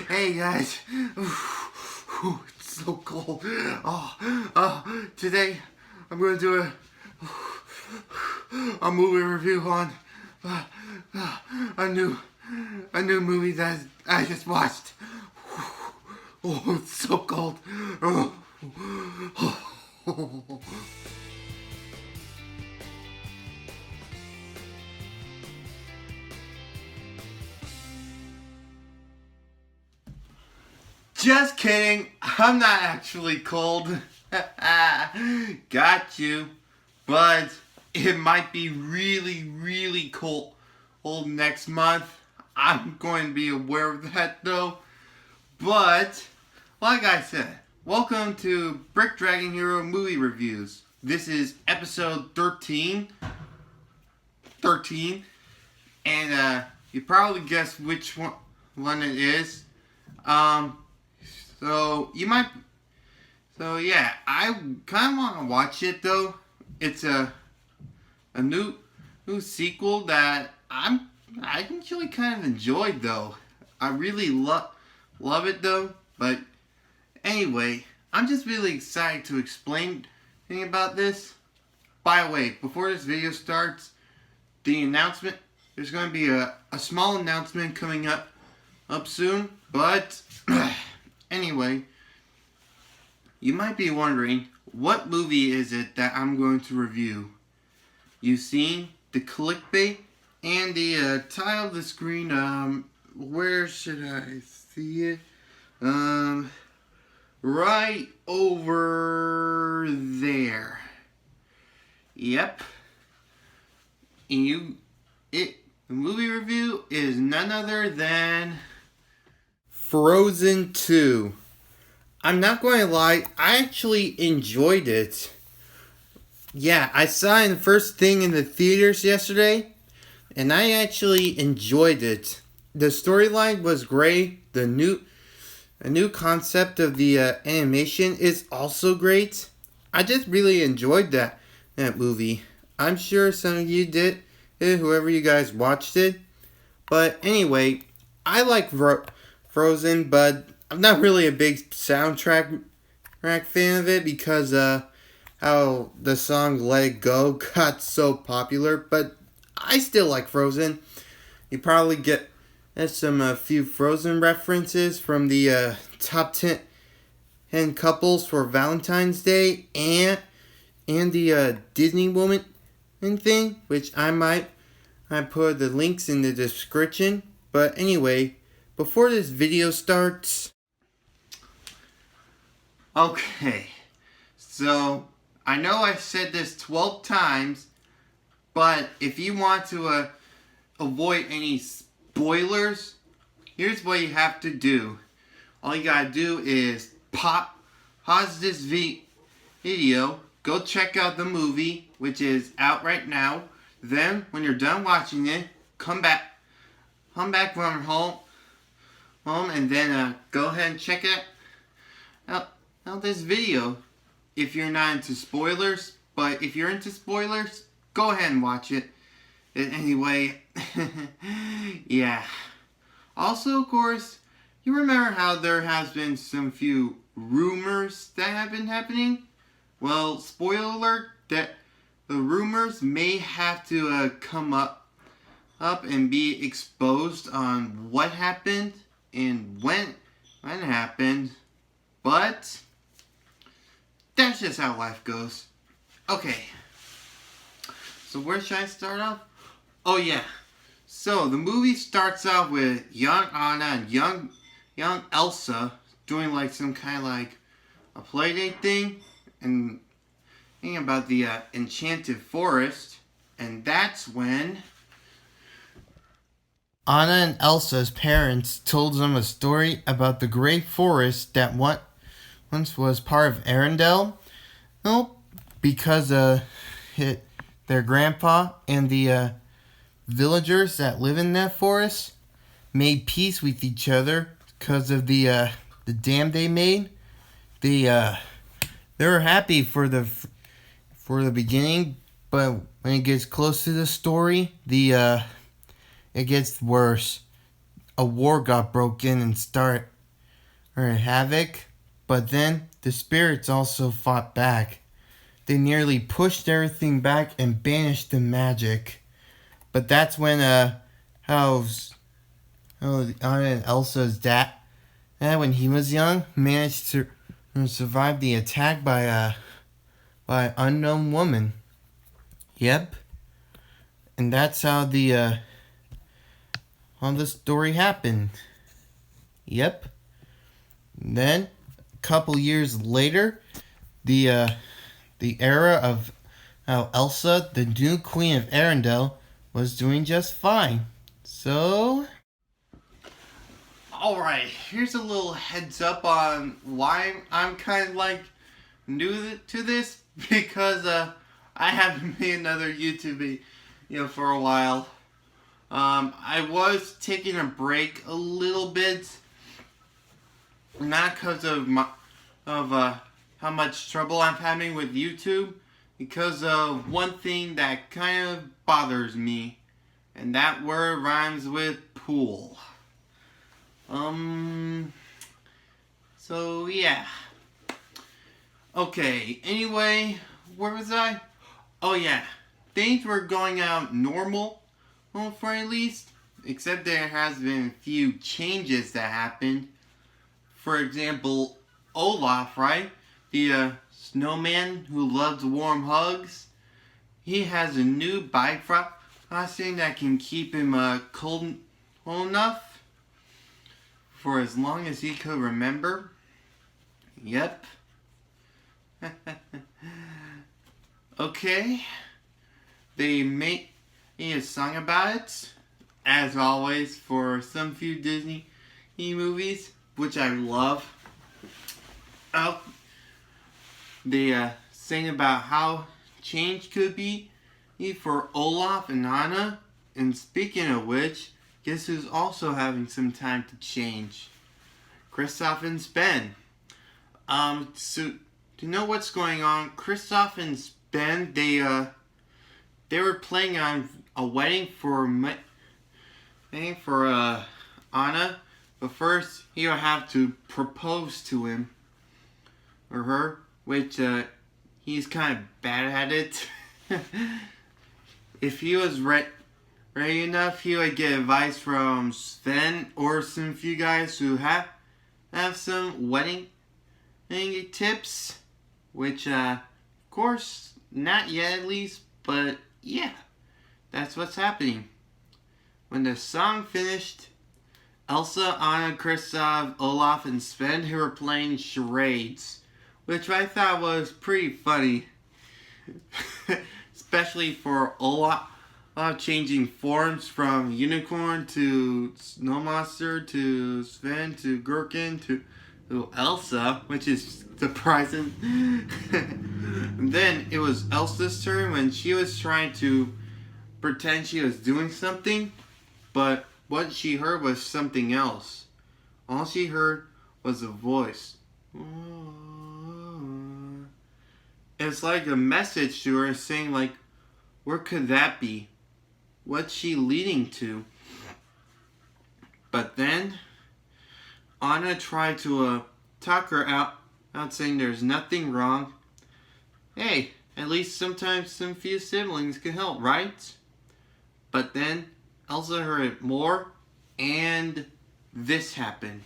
Hey guys, it's so cold. Today I'm going to do a movie review on a new movie that I just watched. Oh, it's so cold. Just kidding. I'm not actually cold. Got you. But it might be really cold next month. I'm going to be aware of that though. But, like I said, welcome to Brick Dragon Hero Movie Reviews. This is episode 13. And you probably guessed which one it is. So yeah, I kind of want to watch it though. It's a new sequel that I actually kind of enjoyed though. I really love it though. But anyway, I'm just really excited to explain anything about this. By the way, before this video starts, the announcement, there's going to be a small announcement coming up soon. But anyway, you might be wondering, what movie is it that I'm going to review? You've seen the clickbait and the title of the screen. Where should I see it? Right over there. Yep. And the movie review is none other than Frozen 2. I'm not going to lie, I actually enjoyed it. Yeah, I saw it first thing in the theaters yesterday, and I actually enjoyed it. The storyline was great. A new concept of the animation is also great. I just really enjoyed that movie. I'm sure some of you did, whoever you guys watched it. But anyway, I like Frozen, but I'm not really a big soundtrack fan of it because how the song Let It Go got so popular. But I still like Frozen. You probably get a few Frozen references from the top 10 couples for Valentine's Day and the Disney Woman thing, which I put the links in the description. But anyway, before this video starts, okay, so I know I've said this 12 times, but if you want to avoid any spoilers, here's what you have to do. All you gotta do is pause this video, go check out the movie, which is out right now. Then, when you're done watching it, come back from home, and then go ahead and check out this video. If you're not into spoilers, but if you're into spoilers, go ahead and watch it. Anyway, yeah. Also, of course, you remember how there has been some few rumors that have been happening? Well, spoiler alert, that the rumors may have to come up and be exposed on what happened and when it happened. But that's just how life goes. Okay. So where should I start off? Oh yeah. So the movie starts out with young Anna and young Elsa doing like some kind of like a play date thing and thinking about the enchanted forest, and that's when Anna and Elsa's parents told them a story about the great forest that once was part of Arendelle. Well, because their grandpa and the villagers that live in that forest made peace with each other because of the dam they made. They were happy for the beginning, but when it gets close to the story, it gets worse. a war got broken and started havoc, but then the spirits also fought back. They nearly pushed everything back and banished the magic. But that's when Anna and Elsa's dad, when he was young, managed to survive the attack by an unknown woman. Yep, and that's how the story happened. Yep. Then, a couple years later, the era of how Elsa, the new queen of Arendelle, was doing just fine. So, Alright, here's a little heads up on why I'm kind of like new to this because I haven't made another YouTube video for a while. I was taking a break a little bit, not because of how much trouble I'm having with YouTube, because of one thing that kind of bothers me, and that word rhymes with pool. So yeah. Okay, anyway, where was I? Oh yeah, things were going out normal, well, for at least, except there has been a few changes that happened. For example, Olaf, right? The snowman who loves warm hugs. He has a new Bifrost that can keep him cold enough for as long as he could remember. Yep. Okay. They made a song about it, as always, for some few Disney movies, which I love. Oh, they sing about how change could be for Olaf and Anna. And speaking of which, guess who's also having some time to change? Kristoff and Sven. So to know what's going on, Kristoff and Sven, they were planning on a wedding for Anna, but first he would have to propose to him or her, which he's kind of bad at it. If he was ready enough, he would get advice from Sven or some few guys who have some wedding tips, which of course not yet at least, but yeah, that's what's happening. When the song finished, Elsa, Anna, Kristoff, Olaf, and Sven, who were playing charades, which I thought was pretty funny. Especially for Olaf changing forms from unicorn to snow monster to Sven to Gherkin to Elsa, which is surprising. And then it was Elsa's turn when she was trying to pretend she was doing something, but what she heard was something else. All she heard was a voice. It's like a message to her saying, like, where could that be? What's she leading to? But then Anna tried to talk her out saying there's nothing wrong. Hey, at least sometimes some few siblings can help, right? But then Elsa heard more, and this happened.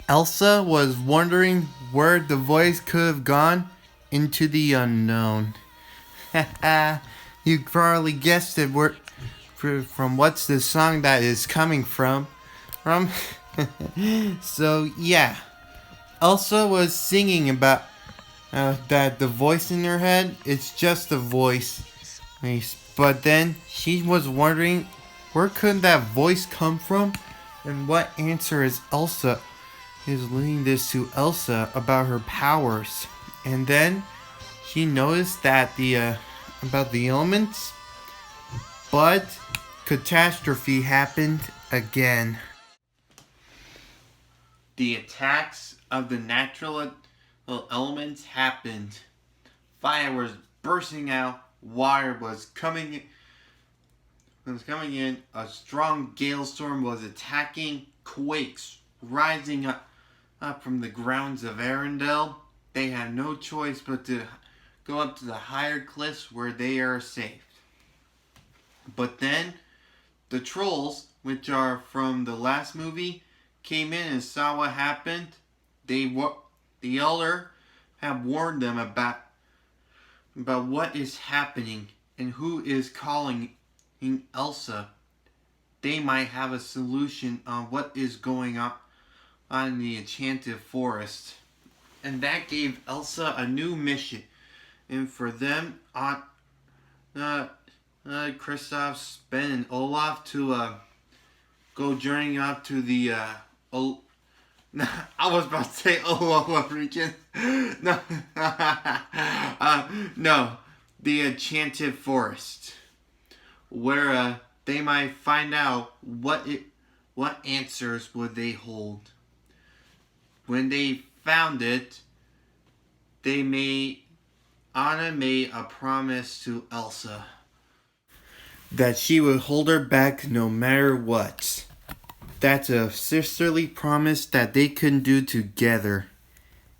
Elsa was wondering where the voice could have gone into the unknown. You probably guessed it. From what's the song that is coming from? So yeah, Elsa was singing about that the voice in her head, it's just a voice. But then she was wondering where could that voice come from, and what answer is leading this to Elsa about her powers. And then she noticed that about the elements, but catastrophe happened again. The attacks of the natural elements happened. Fire was bursting out, water was coming was coming in, a strong gale storm was attacking, quakes rising up from the grounds of Arendelle. They had no choice but to go up to the higher cliffs where they are safe. But then, the trolls, which are from the last movie, came in and saw what happened. The elder had warned them about what is happening and who is calling Elsa. They might have a solution on what is going on in the Enchanted Forest. And that gave Elsa a new mission. And for them, Kristoff, Sven, and Olaf to go journeying up to the I was about to say Olola region. No, no, the Enchanted Forest, where they might find out what answers would they hold. When they found it, Anna made a promise to Elsa that she would hold her back no matter what. That's a sisterly promise that they can do together.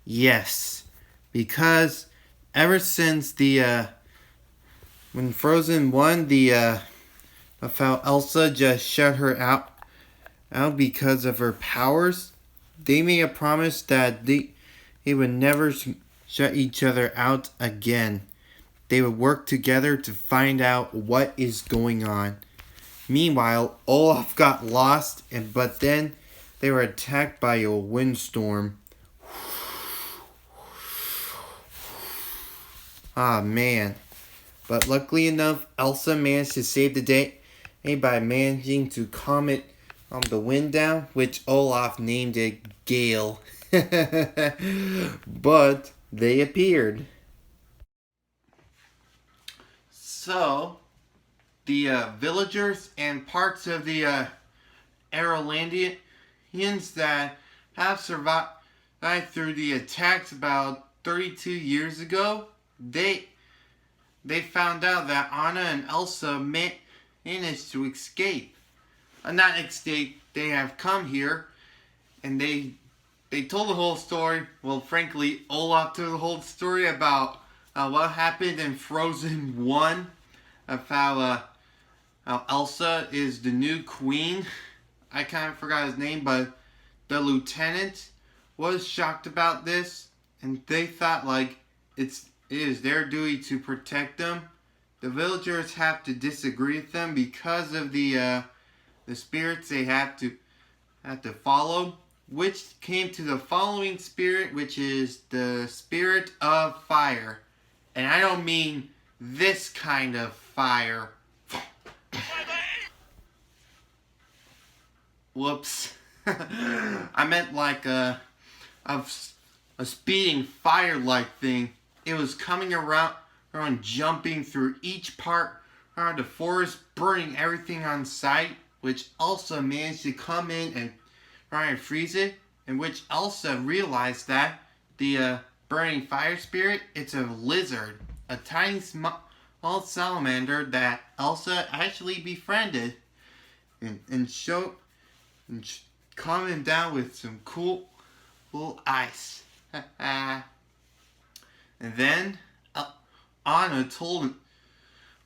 Yes, because ever since when Frozen won, of how Elsa just shut her out because of her powers, they made a promise that they would never shut each other out again. They would work together to find out what is going on. Meanwhile, Olaf got lost, but then they were attacked by a windstorm. Ah, man. But luckily enough, Elsa managed to save the day by managing to calm the wind down, which Olaf named it Gale. But they appeared. So, the villagers and parts of the Arolandians that have survived through the attacks about 32 years ago, they found out that Anna and Elsa managed to escape. Not escape, they have come here, and they told the whole story. Well, frankly, Olaf told the whole story about what happened in Frozen 1, of how Elsa is the new queen. I kind of forgot his name, but the lieutenant was shocked about this, and they thought like it is their duty to protect them. The villagers have to disagree with them because of the spirits they have to follow, which came to the following spirit, which is the spirit of fire. And I don't mean this kind of fire. Whoops. I meant like a speeding fire-like thing. It was coming around jumping through each part of the forest, burning everything on sight, which Elsa managed to come in and try and freeze it, in which Elsa realized that the burning fire spirit, it's a lizard, a tiny small salamander that Elsa actually befriended and calmed him down with some cool ice. And then Anna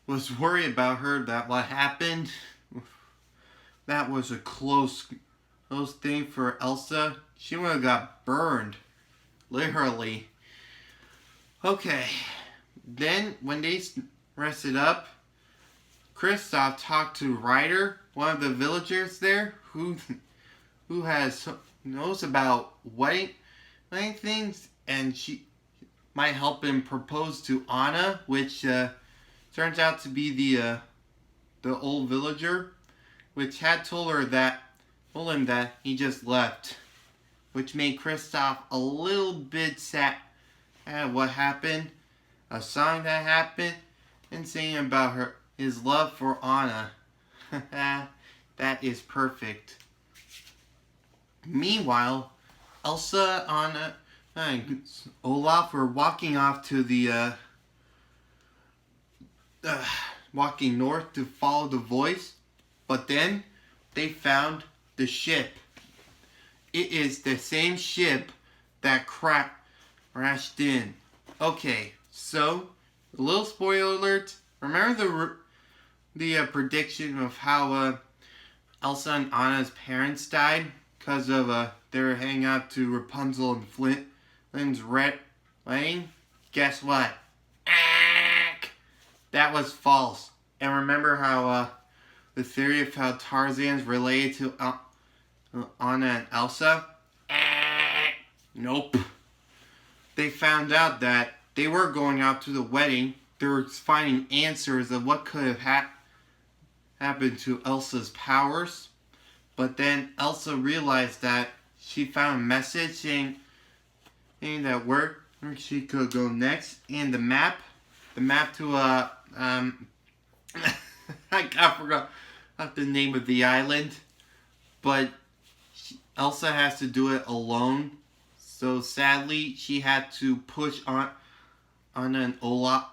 was worried about her, that what happened, that was a close thing for Elsa. She would have got burned, literally. Okay, then when they rested up, Kristoff talked to Ryder, one of the villagers there, who knows about wedding things, and she might help him propose to Anna, which turns out to be the old villager, which had told him that he just left, which made Kristoff a little bit sad at what happened, a song that happened, and singing about his love for Anna. That is perfect. Meanwhile, Elsa, Anna, and Olaf were walking off to the walking north to follow the voice, but then they found the ship. It is the same ship that crashed in. Okay, so a little spoiler alert. Remember the prediction of how Elsa and Anna's parents died because of they were hanging out to Rapunzel and Flynn's wedding? Guess what? That was false. And remember how the theory of how Tarzan's related to Anna and Elsa? Nope. They found out that they were going out to the wedding. They were finding answers of what could have happened to Elsa's powers. But then Elsa realized that she found a message saying that where she could go next. And the map to I forgot the name of the island. But Elsa has to do it alone. So sadly, she had to push Anna and Olaf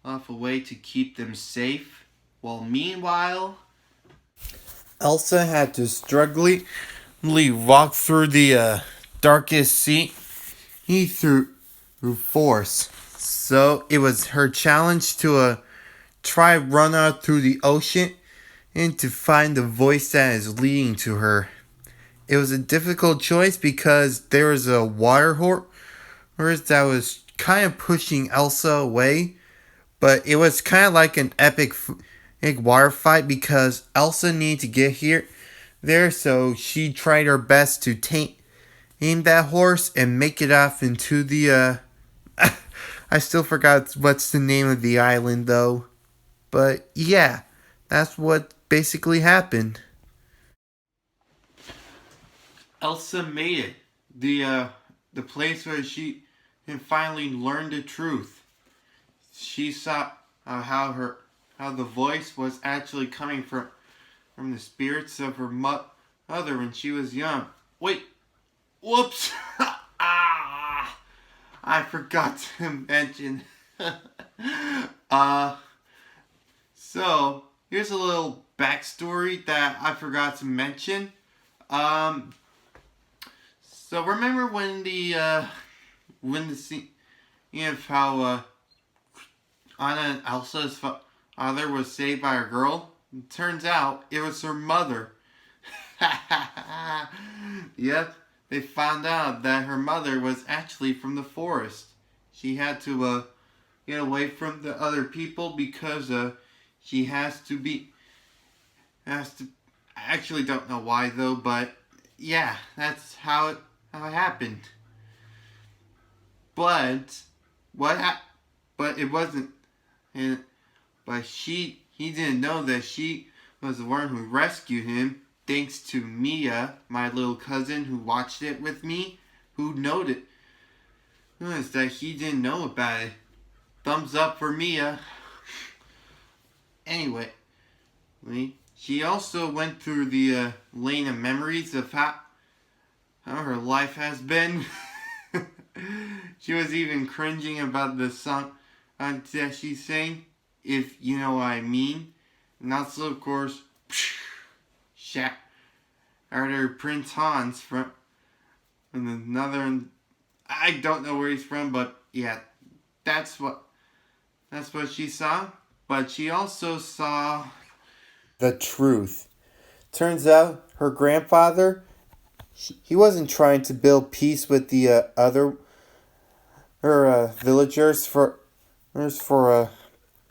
away to keep them safe. While meanwhile, Elsa had to struggling walk through the darkest sea through force. So it was her challenge to try run out through the ocean and to find the voice that is leading to her. It was a difficult choice because there was a water horse that was kind of pushing Elsa away. But it was kind of like an epic water fight because Elsa needed to get there. So she tried her best to tame that horse and make it off into the... I still forgot what's the name of the island though. But yeah, that's what basically happened. Elsa made it. The place where she finally learned the truth. She saw how the voice was actually coming from the spirits of her mother when she was young. Wait, whoops! I forgot to mention. So here's a little backstory that I forgot to mention. So remember when the scene of how Anna and Elsa's father was saved by a girl? It turns out it was her mother. Yep, they found out that her mother was actually from the forest. She had to get away from the other people because she has to. I actually don't know why though, but yeah, that's how it happened. But But it wasn't. But he didn't know that she was the one who rescued him. Thanks to Mia, my little cousin, who watched it with me, who noticed that he didn't know about it. Thumbs up for Mia. Anyway, she also went through the lane of memories of how her life has been. She was even cringing about the song that she sang, if you know what I mean. And also, of course, Prince Hans from another. I don't know where he's from, but yeah, that's what she saw. But she also saw the truth. Turns out her grandfather, he wasn't trying to build peace with the villagers for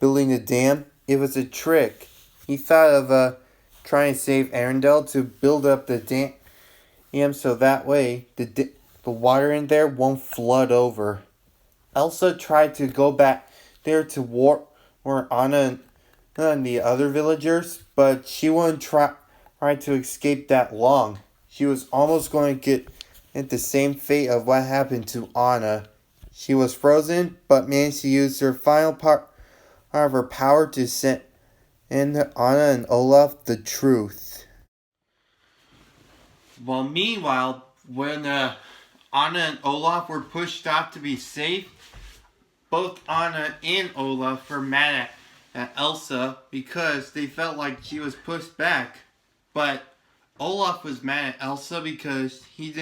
building a dam. It was a trick. He thought of trying to save Arendelle to build up the dam so that way the water in there won't flood over. Elsa tried to go back there to war Anna and the other villagers, but she wouldn't try to escape that long. She was almost going to get the same fate of what happened to Anna. She was frozen, but managed to use her final part of her power to send Anna and Olaf the truth. Well, meanwhile, when Anna and Olaf were pushed out to be safe, both Anna and Olaf were mad at Elsa because they felt like she was pushed back. But Olaf was mad at Elsa because she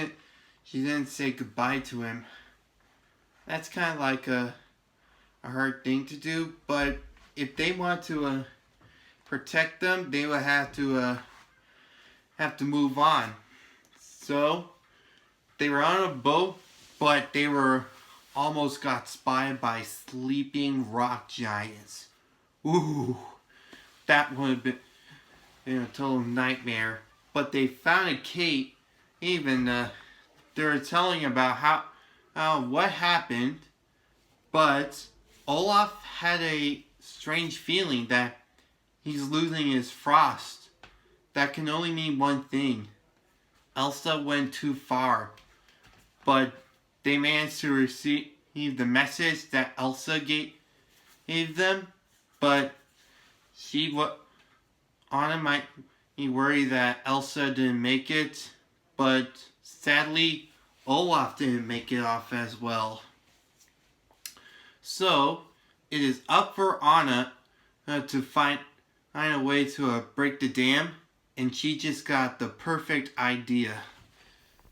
didn't say goodbye to him. That's kind of like a hard thing to do, but if they want to protect them, they would have to move on. So they were on a boat, but they were almost got spied by sleeping rock giants. Ooh, that would have been a total nightmare. But they found a cave. Even they were telling about how what happened, but Olaf had a strange feeling that he's losing his frost. That can only mean one thing. Elsa went too far. But they managed to receive the message that Elsa gave them. But Anna might be worried that Elsa didn't make it. But sadly, Olaf didn't make it off as well. So, it is up for Anna to find a way to break the dam, and she just got the perfect idea.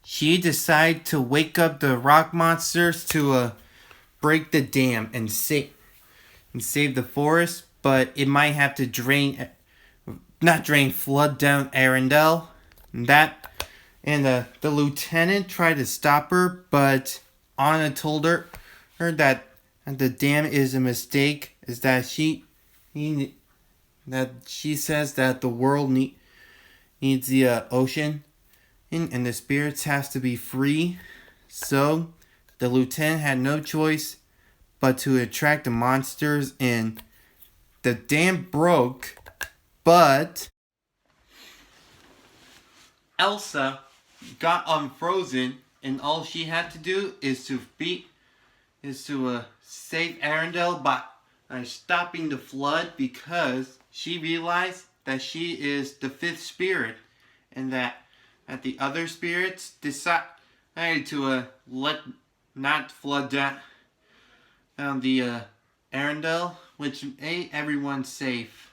She decided to wake up the rock monsters to break the dam and save the forest, but it might have to flood down Arendelle. And the lieutenant tried to stop her, but Anna told her that the dam is a mistake. Is that she says that the world needs the ocean, and the spirits has to be free. So the lieutenant had no choice but to attract the monsters, and the dam broke. But Elsa got unfrozen, and all she had to do is to save Arendelle by stopping the flood, because she realized that she is the fifth spirit, and that the other spirits decided to not flood down the Arendelle, which made everyone safe.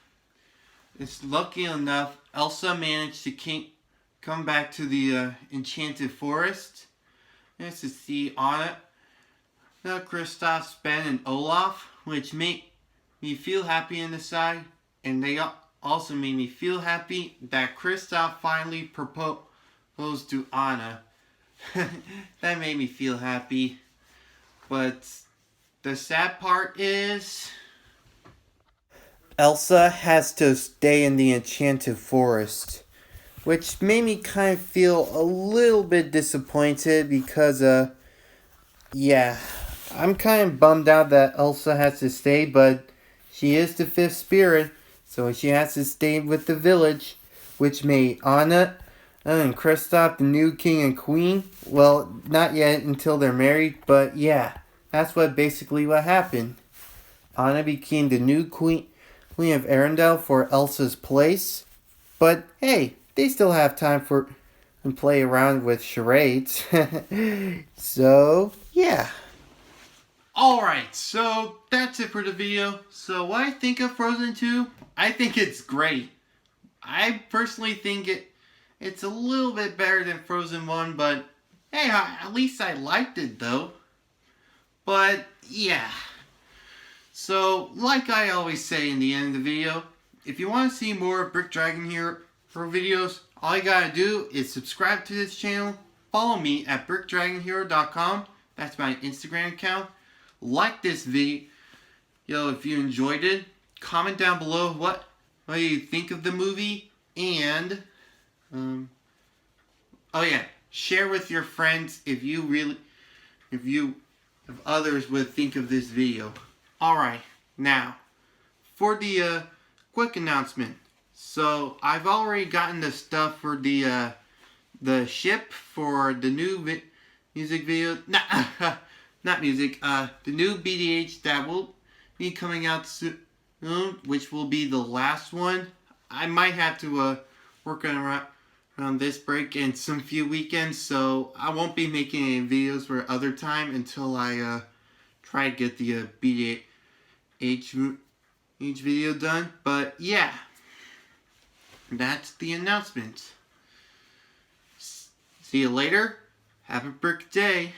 It's lucky enough Elsa managed to come back to the enchanted forest. Nice to see Anna, Kristoff, Sven, and Olaf, which made me feel happy inside, and they also made me feel happy that Kristoff finally proposed to Anna. That made me feel happy. But the sad part is Elsa has to stay in the enchanted forest, which made me kind of feel a little bit disappointed because, I'm kind of bummed out that Elsa has to stay, but she is the fifth spirit, so she has to stay with the village, which made Anna and Kristoff the new king and queen. Well, not yet until they're married, but yeah, that's basically what happened. Anna became the new queen of Arendelle for Elsa's place, but hey, they still have time to play around with charades. So, yeah. Alright, so that's it for the video. So what I think of Frozen 2, I think it's great. I personally think it's a little bit better than Frozen 1, but hey, at least I liked it though. But yeah. So, like I always say in the end of the video, if you want to see more Brick Dragon Hero videos, all you gotta do is subscribe to this channel, follow me at brickdragonhero.com, that's my Instagram account, like this video if you enjoyed it, comment down below what you think of the movie, and, share with your friends if others would think of this video. Alright, now, for the quick announcement. So, I've already gotten the stuff for the ship for the new music video. Not music, the new BDH that will be coming out soon, which will be the last one. I might have to work around this break and some few weekends, so I won't be making any videos for other time until I try to get the BDH each video done. But yeah, that's the announcement. See you later. Have a brick day.